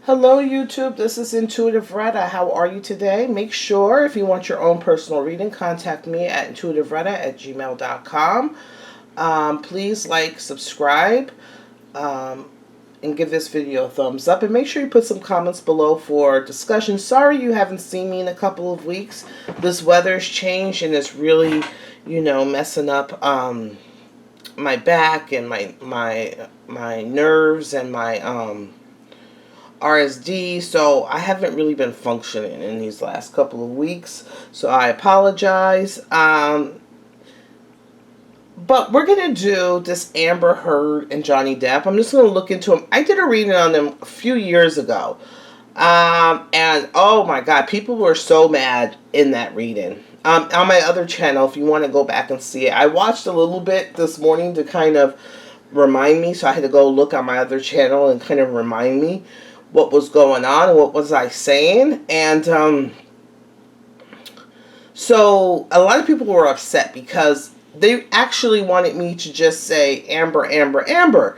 Hello YouTube, this is intuitiveretta. How are you today? Make sure if you want your own personal reading, contact me at intuitiveretta@gmail.com. Please like, subscribe, and give this video a thumbs up. And make sure you put some comments below for discussion. Sorry you haven't seen me in a couple of weeks. This weather's changed and it's really, messing up my back and my nerves and my RSD, so I haven't really been functioning in these last couple of weeks, so I apologize. But we're going to do this Amber Heard and Johnny Depp. I'm just going to look into them. I did a reading on them a few years ago, and oh my god, people were so mad in that reading. On my other channel, if you want to go back and see it, I watched a little bit this morning to kind of remind me, so I had to go look on my other channel and kind of remind me what was going on and what was I saying. And so a lot of people were upset because they actually wanted me to just say Amber, Amber, Amber.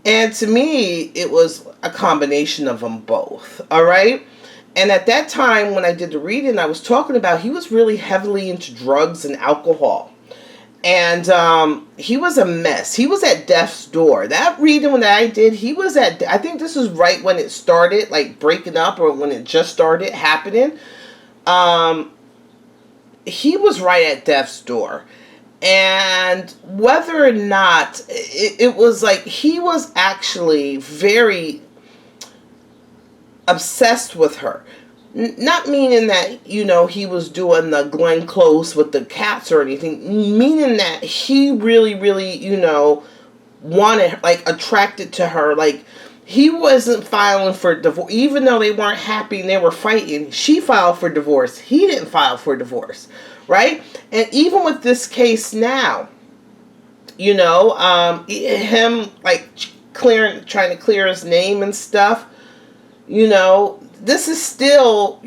And to me, it was a combination of them both. All right. And at that time when I did the reading, I was talking about he was really heavily into drugs and alcohol. And he was a mess. He was at death's door. That reading when I did, he was at, I think this was right when it started, like breaking up, or when it just started happening. He was right at death's door. And whether or not, it was like he was actually very obsessed with her. Not meaning that, he was doing the Glenn Close with the cats or anything. Meaning that he really, wanted, attracted to her. Like, he wasn't filing for divorce. Even though they weren't happy and they were fighting, she filed for divorce. He didn't file for divorce. Right? And even with this case now, him, trying to clear his name and stuff, this is still,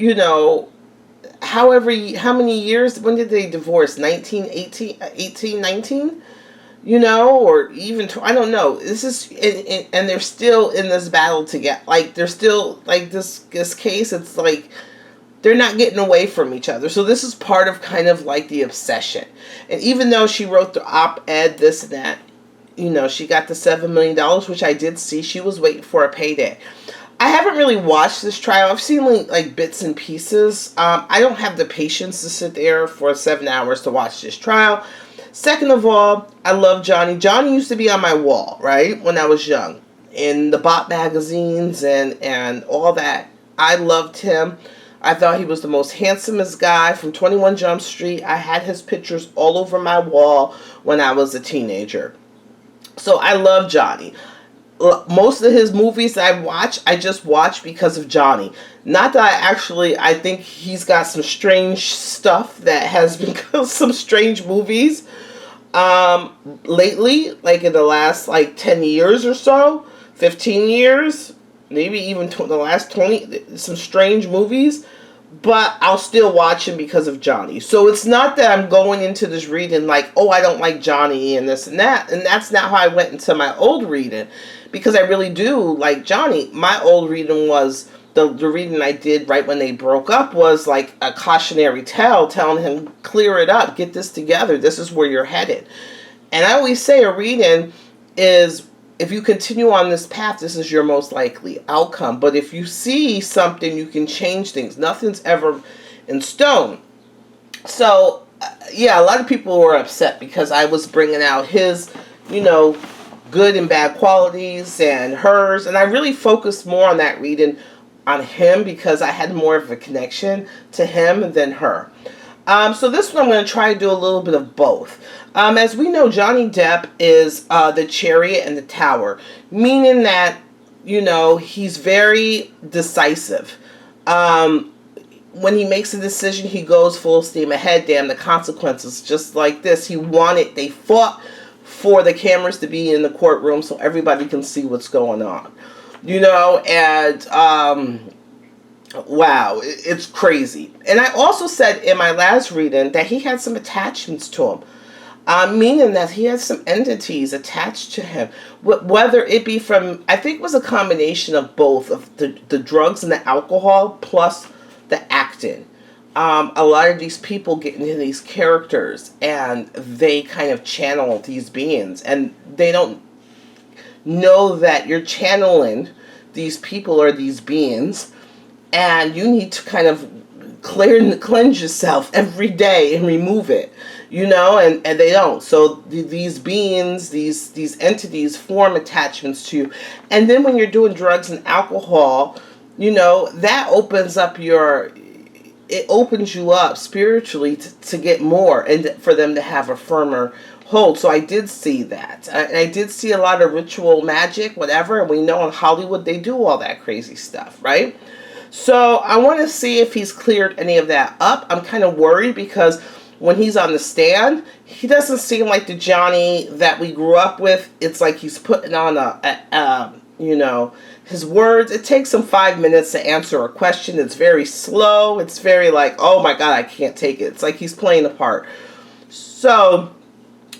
how many years, when did they divorce? 19, or even, I don't know. This is, and they're still in this battle together. Like, they're still, like, this case, it's like, they're not getting away from each other. So this is part of kind of like the obsession. And even though she wrote the op-ed, this and that, she got the $7 million, which I did see. She was waiting for a payday. I haven't really watched this trial. I've seen like bits and pieces. I don't have the patience to sit there for 7 hours to watch this trial. Second of all, I love Johnny. Johnny used to be on my wall, right, when I was young, in the bot magazines and all that. I loved him. I thought he was the most handsomest guy from 21 Jump Street. I had his pictures all over my wall when I was a teenager. So I love Johnny. Most of his movies I just watch because of Johnny. Not that I think he's got some strange stuff that has become some strange movies lately, like in the last 10 years or so, 15 years, maybe even the last 20, some strange movies. But I'll still watch him because of Johnny. So it's not that I'm going into this reading like, oh, I don't like Johnny and this and that. And that's not how I went into my old reading. Because I really do like Johnny. My old reading was, the reading I did right when they broke up was like a cautionary tale telling him, clear it up, get this together. This is where you're headed. And I always say a reading is, if you continue on this path, this is your most likely outcome. But if you see something, you can change things. Nothing's ever in stone. So, yeah, a lot of people were upset because I was bringing out his, good and bad qualities and hers. And I really focused more on that reading on him because I had more of a connection to him than her. So this one I'm going to try to do a little bit of both. As we know, Johnny Depp is the Chariot and the Tower, meaning that, he's very decisive. When he makes a decision, he goes full steam ahead, damn the consequences. Just like this, they fought for the cameras to be in the courtroom so everybody can see what's going on. And wow, it's crazy. And I also said in my last reading that he had some attachments to him. Meaning that he has some entities attached to him. Whether it be from, I think it was a combination of both, of the drugs and the alcohol plus the acting. A lot of these people get into these characters and they kind of channel these beings, and they don't know that you're channeling these people or these beings, and you need to kind of cleanse yourself every day and remove it, and they don't. So these beings, these entities form attachments to you. And then when you're doing drugs and alcohol, that it opens you up spiritually to get more and for them to have a firmer hold. So I did see that. I did see a lot of ritual magic, whatever, and we know in Hollywood they do all that crazy stuff, right? So I want to see if he's cleared any of that up. I'm kind of worried because when he's on the stand, he doesn't seem like the Johnny that we grew up with. It's like he's putting on his words. It takes him 5 minutes to answer a question. It's very slow. It's very like, oh my God, I can't take it. It's like he's playing a part. So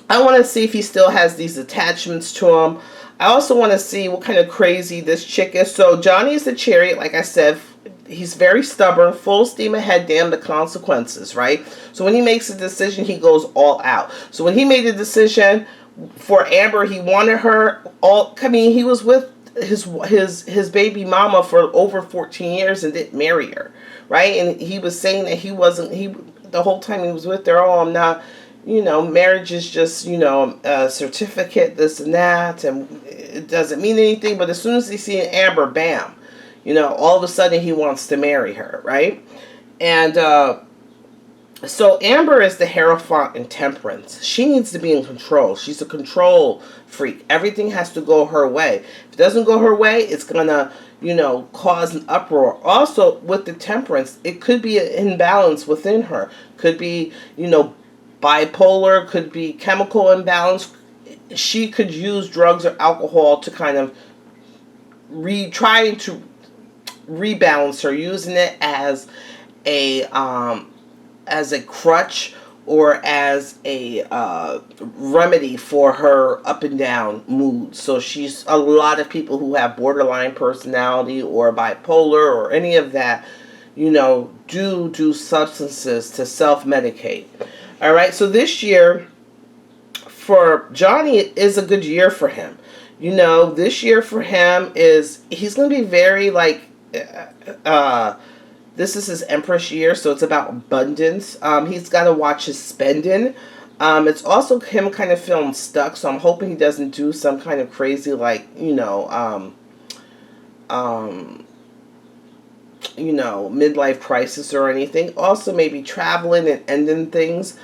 I want to see if he still has these attachments to him. I also want to see what kind of crazy this chick is. So Johnny is the chariot, like I said. He's very stubborn, full steam ahead, damn the consequences, right? So when he makes a decision, he goes all out. So when he made a decision for Amber, he wanted her he was with his baby mama for over 14 years and didn't marry her, right? And he was saying that the whole time he was with her, oh, I'm not, marriage is just, a certificate, this and that, and it doesn't mean anything. But as soon as he sees Amber, bam, all of a sudden he wants to marry her, right? And so Amber is the Hierophant in Temperance. She needs to be in control. She's a control freak. Everything has to go her way. If it doesn't go her way, it's going to, cause an uproar. Also, with the Temperance, it could be an imbalance within her. Could be, bipolar, could be chemical imbalance. She could use drugs or alcohol to kind of trying to rebalance her, using it as a crutch or as a remedy for her up and down mood. So she's a lot of people who have borderline personality or bipolar or any of that, do substances to self-medicate. All right, so this year for Johnny is a good year for him. This year for him he's going to be very like, this is his Empress year, so it's about abundance. He's got to watch his spending. It's also him kind of feeling stuck, so I'm hoping he doesn't do some kind of crazy, like, midlife crisis or anything. Also, maybe traveling and ending things,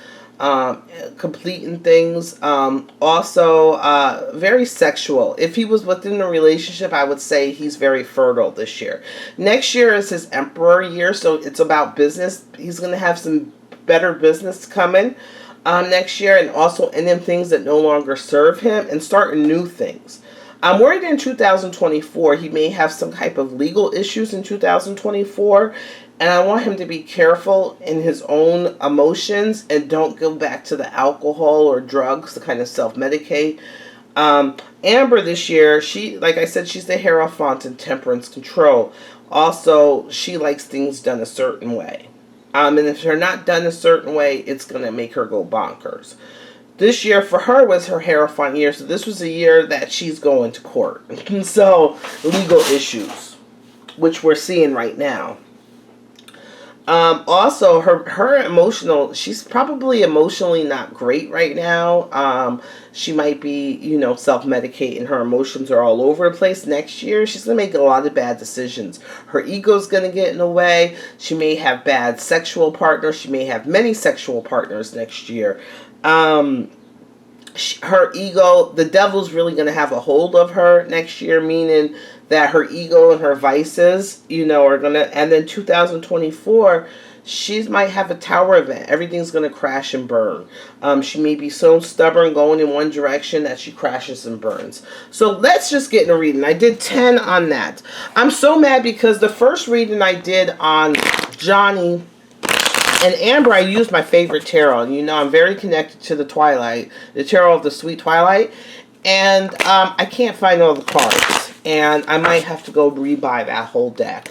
completing things. Also, very sexual. If he was within a relationship, I would say he's very fertile this year. Next year is his Emperor year, so it's about business. He's going to have some better business coming next year, and also ending things that no longer serve him and starting new things. I'm worried in 2024 he may have some type of legal issues in 2024, and I want him to be careful in his own emotions and don't go back to the alcohol or drugs to kind of self-medicate. Amber this year, like I said, she's the Hierophant in Temperance control. Also, she likes things done a certain way. And if they're not done a certain way, it's going to make her go bonkers. This year for her was her Hierophant year, so this was a year that she's going to court. So, legal issues, which we're seeing right now. Also, her emotional, she's probably emotionally not great right now. She might be, self-medicating. Her emotions are all over the place. Next year, she's going to make a lot of bad decisions. Her ego's going to get in the way. She may have bad sexual partners. She may have many sexual partners next year. Her ego, the devil's really going to have a hold of her next year, meaning that her ego and her vices, are going to, and then 2024, she might have a tower event. Everything's going to crash and burn. She may be so stubborn going in one direction that she crashes and burns. So let's just get in a reading. I did 10 on that. I'm so mad because the first reading I did on Johnny And Amber, I used my favorite tarot. And you know, I'm very connected to the Twilight, the tarot of the Sweet Twilight. And I can't find all the cards. And I might have to go rebuy that whole deck.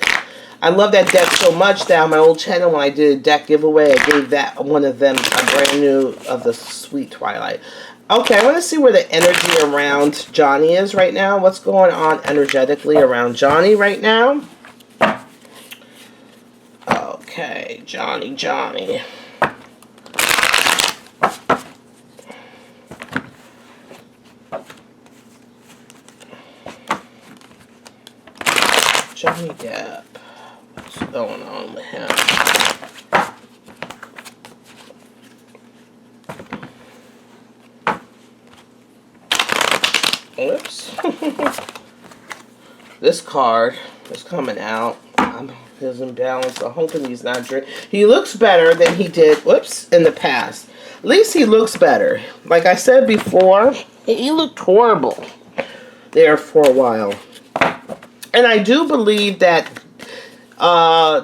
I love that deck so much that on my old channel, when I did a deck giveaway, I gave that one of them a brand new of the Sweet Twilight. Okay, I want to see where the energy around Johnny is right now. What's going on energetically around Johnny right now? Okay, Johnny. Johnny Depp. What's going on with him? Whoops. This card is coming out. His imbalance. I'm hoping he's not drinking. He looks better than he did, whoops, in the past. At least he looks better. Like I said before, he looked horrible there for a while. And I do believe that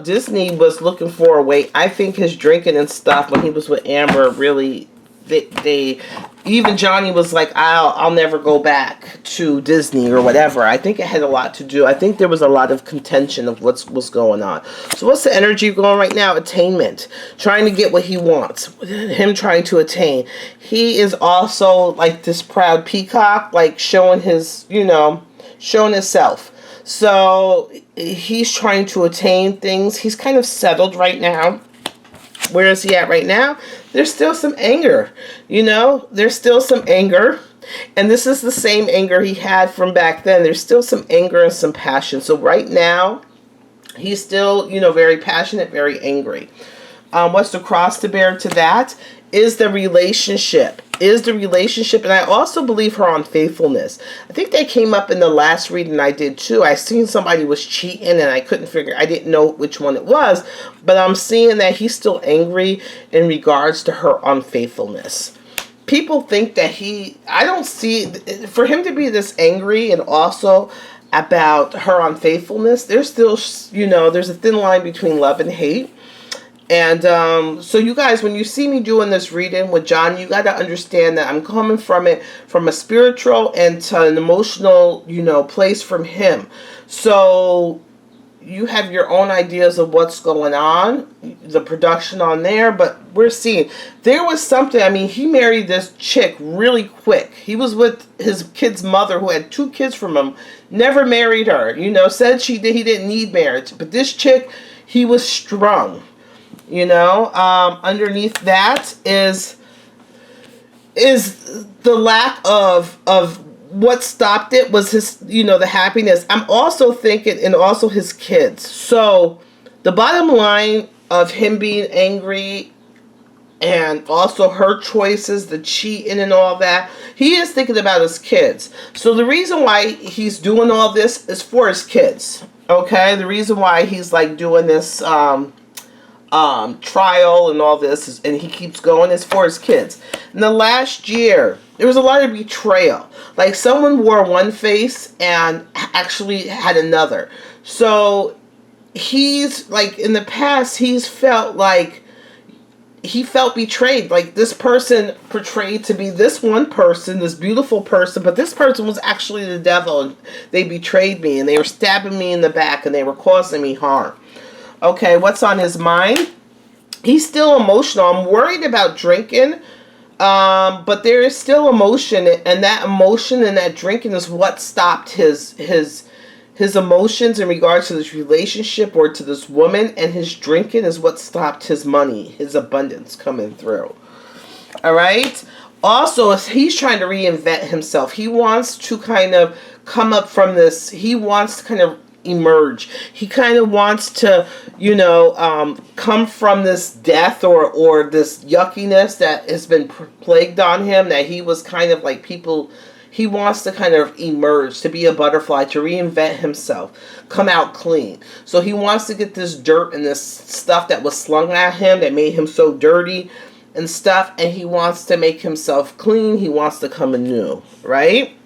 Disney was looking for a way. I think his drinking and stuff when he was with Amber really, they even Johnny was like, I'll never go back to Disney or whatever. I think it had a lot to do. I think there was a lot of contention of what's going on. So what's the energy going right now? Attainment. Trying to get what he wants. Him trying to attain. He is also like this proud peacock, like showing his, you know, showing himself. So he's trying to attain things. He's kind of settled right now. Where is he at right now? There's still some anger. You know, there's still some anger. And this is the same anger he had from back then. There's still some anger and some passion. So right now, he's still, you know, very passionate, very angry. What's the cross to bear to that? Is the relationship. And I also believe her unfaithfulness. I think that came up in the last reading I did too. I seen somebody was cheating and I couldn't figure, I didn't know which one it was. But I'm seeing that he's still angry in regards to her unfaithfulness. People think that I don't see, for him to be this angry and also about her unfaithfulness, there's still, you know, there's a thin line between love and hate. And so you guys, when you see me doing this reading with John, you got to understand that I'm coming from it from a spiritual and to an emotional, you know, place from him. So you have your own ideas of what's going on, the production on there, but we're seeing there was something. I mean, he married this chick really quick. He was with his kid's mother who had 2 kids from him, never married her, you know, said he didn't need marriage. But this chick, he was strung. You know, underneath that is the lack of what stopped it was his, you know, the happiness. I'm also thinking, and also his kids. So the bottom line of him being angry and also her choices, the cheating and all that, he is thinking about his kids. So the reason why he's doing all this is for his kids. Okay, the reason why he's like doing this trial and all this is, and he keeps going, is for his kids. In the last year, there was a lot of betrayal. Like someone wore one face and actually had another. So he's like, in the past, he's felt like he felt betrayed. Like this person portrayed to be this one person, this beautiful person, but this person was actually the devil. And they betrayed me and they were stabbing me in the back and they were causing me harm. Okay, what's on his mind? He's still emotional. I'm worried about drinking, but there is still emotion, and that emotion and that drinking is what stopped his emotions in regards to this relationship or to this woman, and his drinking is what stopped his money, his abundance coming through. All right? Also, he's trying to reinvent himself. He wants to kind of come up from this. He wants to kind of emerge. He kind of wants to, you know, come from this death or this yuckiness that has been plagued on him, that he was kind of like people. He wants to kind of emerge, to be a butterfly, to reinvent himself, come out clean. So he wants to get this dirt and this stuff that was slung at him that made him so dirty and stuff, and he wants to make himself clean. He wants to come anew, right?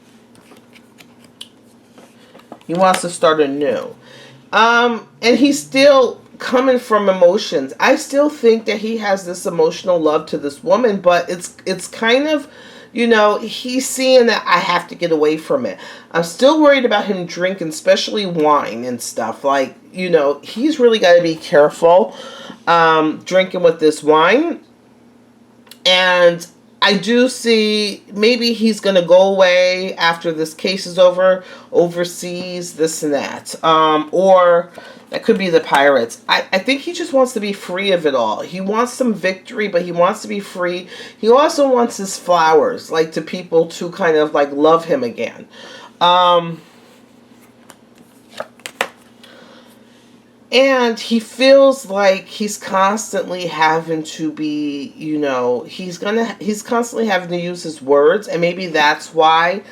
He wants to start anew. And he's still coming from emotions. I still think that he has this emotional love to this woman, but it's kind of, he's seeing that I have to get away from it. I'm still worried about him drinking, especially wine and stuff. Like, he's really got to be careful drinking with this wine. And I do see maybe he's going to go away after this case is over, overseas, this and that. Or that could be the pirates. I think he just wants to be free of it all. He wants some victory, but he wants to be free. He also wants his flowers, like, to people to kind of, like, love him again. And he feels like he's constantly having to be, he's constantly having to use his words, and maybe that's why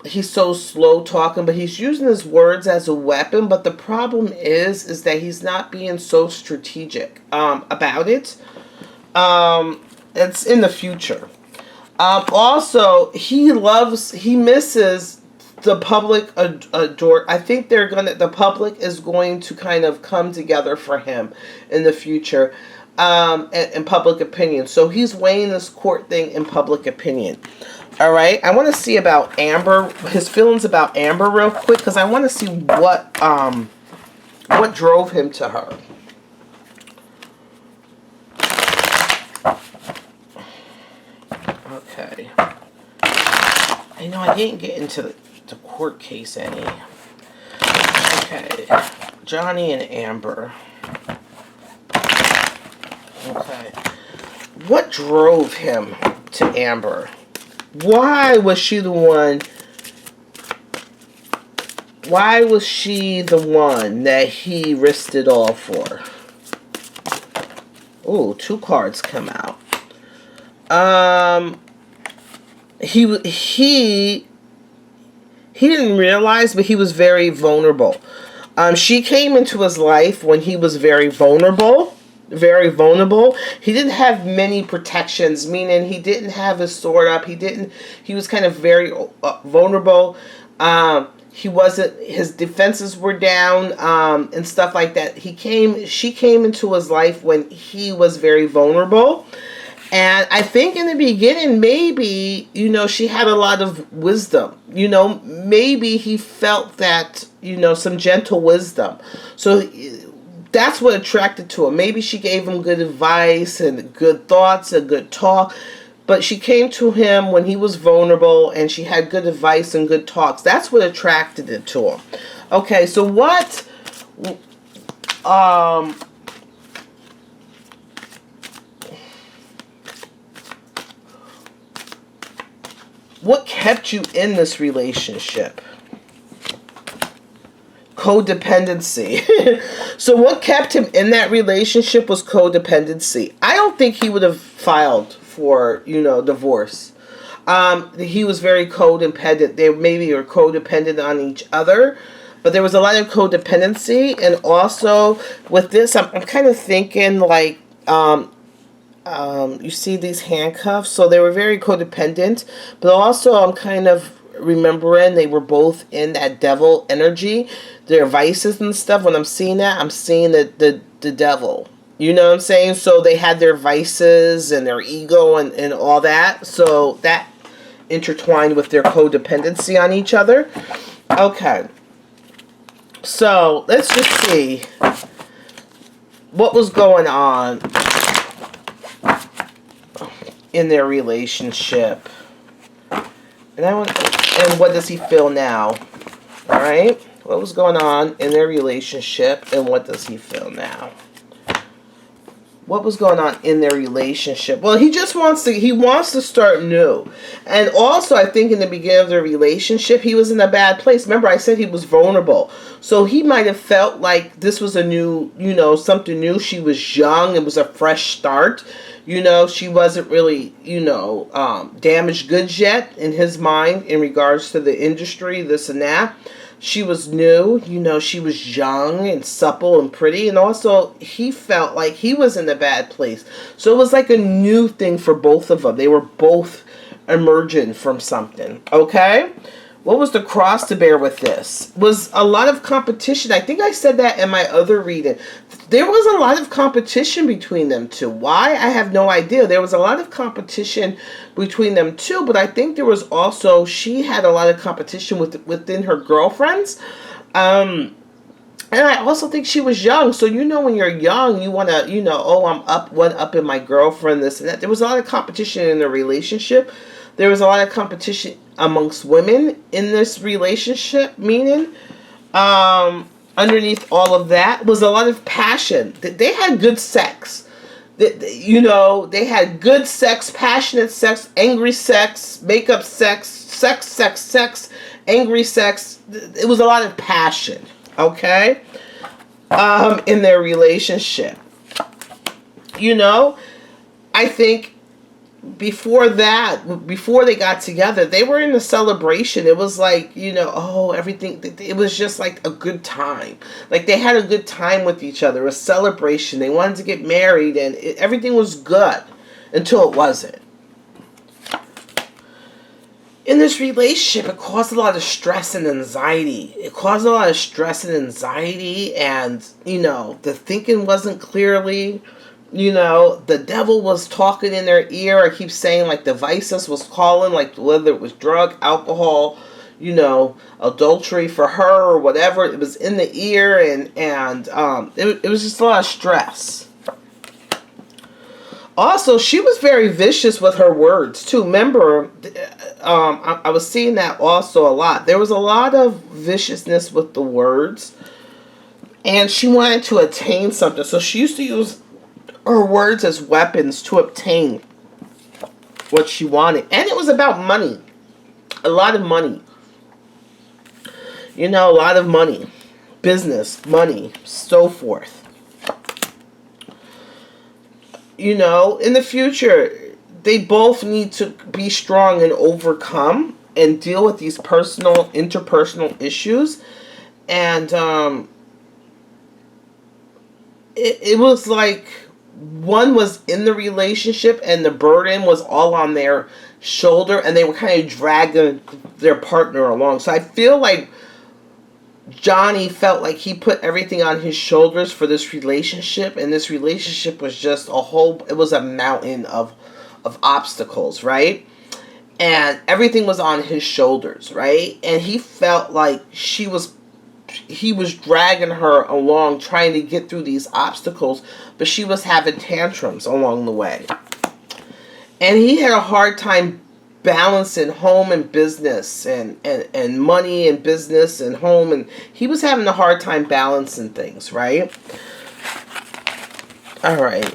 he's so slow talking, but he's using his words as a weapon. But the problem is that he's not being so strategic about it. It's in the future. Also, he misses the public adore. I think the public is going to kind of come together for him in the future, in public opinion. So he's weighing this court thing in public opinion. All right, I want to see about Amber, his feelings about Amber real quick, because I want to see what drove him to her. Okay. I didn't get into the court case any. Okay. Johnny and Amber. Okay. What drove him to Amber? Why was she the one? Why was she the one that he risked it all for? Ooh, 2 cards come out. He didn't realize, but he was very vulnerable. She came into his life when he was very vulnerable. Very vulnerable. He didn't have many protections, meaning he didn't have his sword up. He was kind of very vulnerable. His defenses were down, and stuff like that. She came into his life when he was very vulnerable. And I think in the beginning, maybe, she had a lot of wisdom. Maybe he felt that, some gentle wisdom. So that's what attracted to him. Maybe she gave him good advice and good thoughts and good talk. But she came to him when he was vulnerable, and she had good advice and good talks. That's what attracted it to him. Okay, so what kept you in this relationship? Codependency. So what kept him in that relationship was codependency. I don't think he would have filed for, divorce. He was very codependent. They maybe were codependent on each other, but there was a lot of codependency. And also with this, I'm kind of thinking like, you see these handcuffs, so they were very codependent, but also I'm kind of remembering they were both in that devil energy, their vices and stuff. When I'm seeing that, I'm seeing the devil. You know what I'm saying? So they had their vices and their ego and all that. So that intertwined with their codependency on each other. Okay. So let's just see what was going on in their relationship. And what does he feel now? Alright? What was going on in their relationship, and what does he feel now? What was going on in their relationship? Well, he wants to start new. And also, I think in the beginning of their relationship, he was in a bad place. Remember, I said he was vulnerable. So he might have felt like this was a new, something new. She was young. It was a fresh start. She wasn't really, damaged goods yet in his mind in regards to the industry, this and that. She was new, she was young and supple and pretty. And also, he felt like he was in a bad place. So it was like a new thing for both of them. They were both emerging from something. Okay? what was the cross to bear with this? Was a lot of competition. I think I said that in my other reading. There was a lot of competition between them two. Why? I have no idea. There was a lot of competition between them two, but I think there was also, she had a lot of competition within her girlfriends. And I also think she was young. So, when you're young, you want to, oh, I'm one up in my girlfriend, this and that. There was a lot of competition in the relationship. There was a lot of competition amongst women in this relationship, meaning underneath all of that was a lot of passion. They had good sex. They had good sex, passionate sex, angry sex, makeup sex, angry sex. It was a lot of passion, okay, in their relationship. I think before they got together, they were in a celebration. It was like, everything, it was just like a good time. Like, they had a good time with each other, a celebration. They wanted to get married, and everything was good until it wasn't. In this relationship, it caused a lot of stress and anxiety. And, the thinking wasn't clearly. The devil was talking in their ear. I keep saying, like, the vices was calling, like, whether it was drug, alcohol, adultery for her or whatever. It was in the ear, and it was just a lot of stress. Also, she was very vicious with her words, too. Remember, I was seeing that also a lot. There was a lot of viciousness with the words, and she wanted to attain something. So she used to use her words as weapons to obtain what she wanted. And it was about money. A lot of money. A lot of money. Business, money, so forth. In the future, they both need to be strong and overcome and deal with these interpersonal issues. And it was like, one was in the relationship and the burden was all on their shoulder, and they were kind of dragging their partner along. So I feel like Johnny felt like he put everything on his shoulders for this relationship, and this relationship was just it was a mountain of obstacles, right? And everything was on his shoulders, right? And he felt like he was dragging her along, trying to get through these obstacles, but she was having tantrums along the way. And he had a hard time balancing home and business, and money and business and home, and he was having a hard time balancing things, right? All right.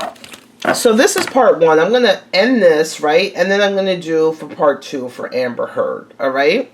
So this is part one. I'm going to end this, right? And then I'm going to do for part two for Amber Heard, all right?